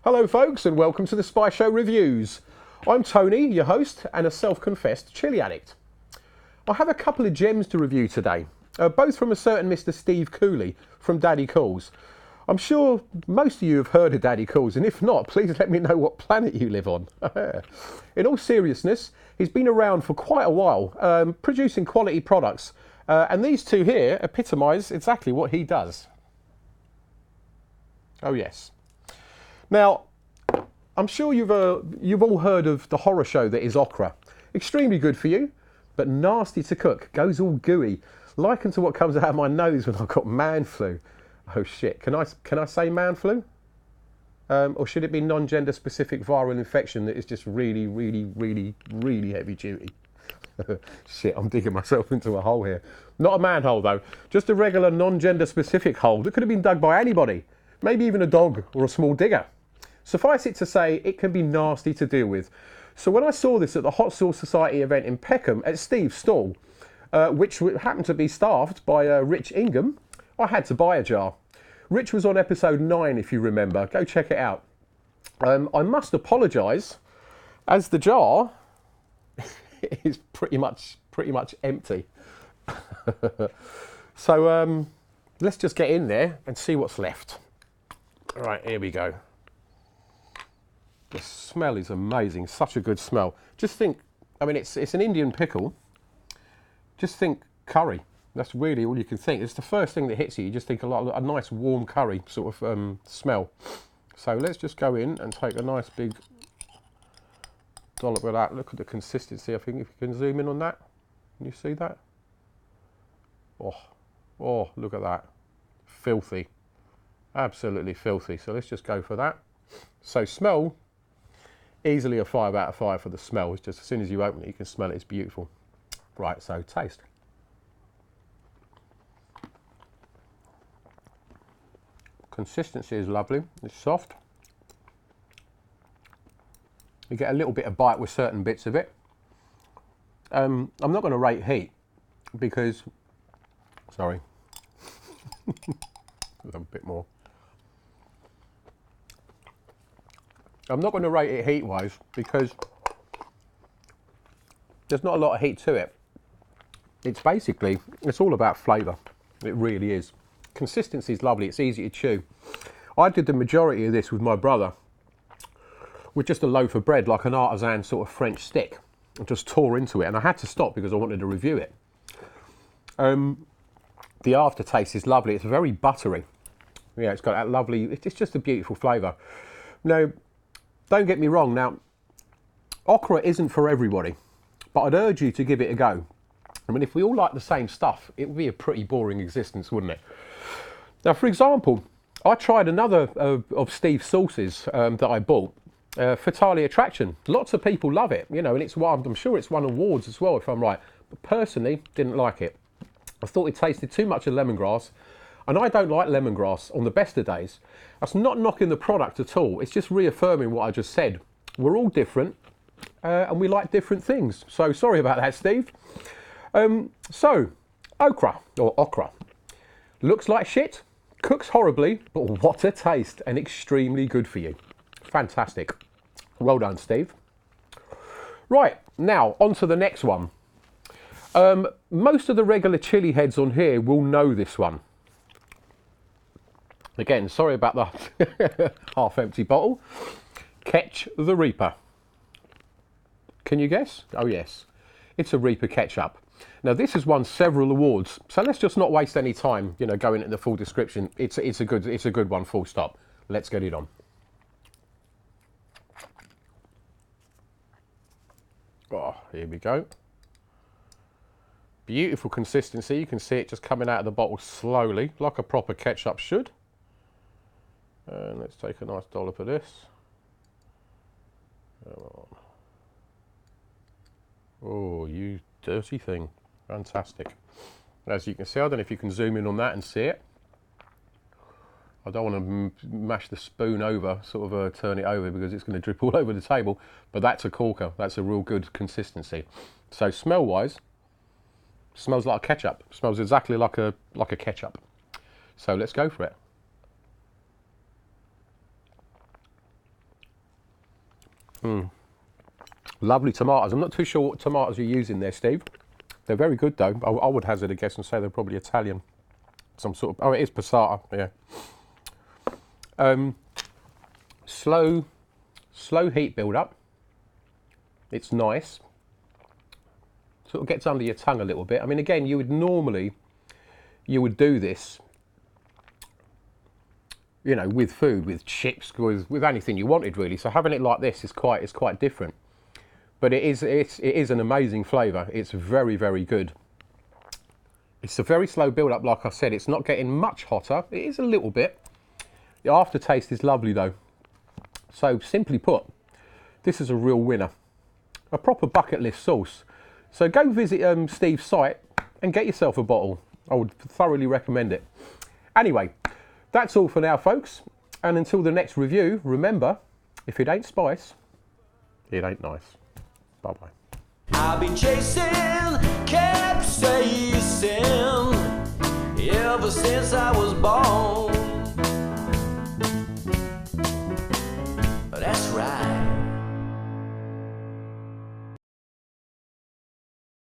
Hello folks and welcome to the Spy Show Reviews. I'm Tony, your host and a self-confessed chili addict. I have a couple of gems to review today, both from a certain Mr. Steve Cooley from Daddy Calls. I'm sure most of you have heard of Daddy Calls, and if not, please let me know what planet you live on. In all seriousness, he's been around for quite a while, producing quality products, and these two here epitomise exactly what he does. Oh yes. Now, I'm sure you've all heard of the horror show that is Okra. Extremely good for you, but nasty to cook. Goes all gooey, likened to what comes out of my nose when I've got man flu. Oh shit! Can I say man flu? Or should it be non-gender specific viral infection that is just really, really, really, really heavy duty? Shit, I'm digging myself into a hole here. Not a manhole though, just a regular non-gender specific hole that could have been dug by anybody. Maybe even a dog or a small digger. Suffice it to say, it can be nasty to deal with. So when I saw this at the Hot Sauce Society event in Peckham at Steve's stall, which happened to be staffed by Rich Ingham, I had to buy a jar. Rich was on episode 9, if you remember. Go check it out. I must apologise, as the jar is pretty much empty. So let's just get in there and see what's left. All right, here we go. The smell is amazing, such a good smell. Just think, I mean, it's an Indian pickle. Just think curry. That's really all you can think. It's the first thing that hits you. You just think a nice warm curry sort of smell. So let's just go in and take a nice big dollop of that. Look at the consistency. I think if you can zoom in on that. Can you see that? Oh, look at that. Filthy. Absolutely filthy. So let's just go for that. So smell, easily a 5 out of 5 for the smell. It's just as soon as you open it, you can smell it. It's beautiful. Right, so taste. Consistency is lovely. It's soft. You get a little bit of bite with certain bits of it. I'm not going to rate heat because, sorry, a bit more. I'm not going to rate it heat-wise because there's not a lot of heat to it. It's all about flavour. It really is. Consistency is lovely. It's easy to chew. I did the majority of this with my brother with just a loaf of bread, like an artisan sort of French stick, and just tore into it. And I had to stop because I wanted to review it. The aftertaste is lovely. It's very buttery. Yeah, it's got that lovely, it's just a beautiful flavour. Now, don't get me wrong. Now, Okra isn't for everybody, but I'd urge you to give it a go. I mean, if we all like the same stuff, it would be a pretty boring existence, wouldn't it? Now, for example, I tried another of Steve's sauces that I bought, Fatale Attraction. Lots of people love it, you know, and I'm sure it's won awards as well, if I'm right. But personally, didn't like it. I thought it tasted too much of lemongrass, and I don't like lemongrass on the best of days. That's not knocking the product at all. It's just reaffirming what I just said. We're all different, and we like different things. So sorry about that, Steve. So, Okra, or Okra, looks like shit, cooks horribly, but what a taste, and extremely good for you. Fantastic. Well done, Steve. Right, now, on to the next one. Most of the regular chili heads on here will know this one. Again, sorry about the half-empty bottle. Ketch the Reaper. Can you guess? Oh yes, it's a Reaper ketchup. Now this has won several awards, so let's just not waste any time, you know, going into the full description. It's a good one, full stop. Let's get it on. Oh, here we go. Beautiful consistency. You can see it just coming out of the bottle slowly, like a proper ketchup should. And let's take a nice dollop of this. Come on. Oh, you dirty thing. Fantastic. As you can see, I don't know if you can zoom in on that and see it. I don't want to mash the spoon over, sort of turn it over because it's going to drip all over the table. But that's a corker. That's a real good consistency. So smell-wise, smells like ketchup. Smells exactly like a ketchup. So let's go for it. Lovely tomatoes. I'm not too sure what tomatoes you're using there, Steve. They're very good though. I would hazard a guess and say they're probably Italian. Some sort of, oh, it is passata, yeah. Slow heat build up. It's nice. Sort of gets under your tongue a little bit. I mean, again, you would do this, you know, with food, with chips, with anything you wanted really. So having it like this is quite different. But it is an amazing flavour. It's very, very good. It's a very slow build up, like I said. It's not getting much hotter. It is a little bit. The aftertaste is lovely though. So simply put, this is a real winner. A proper bucket list sauce. So go visit Steve's site and get yourself a bottle. I would thoroughly recommend it. Anyway, that's all for now, folks. And until the next review, remember, if it ain't spice, it ain't nice. Bye-bye. I've been chasing capsaicin ever since I was born.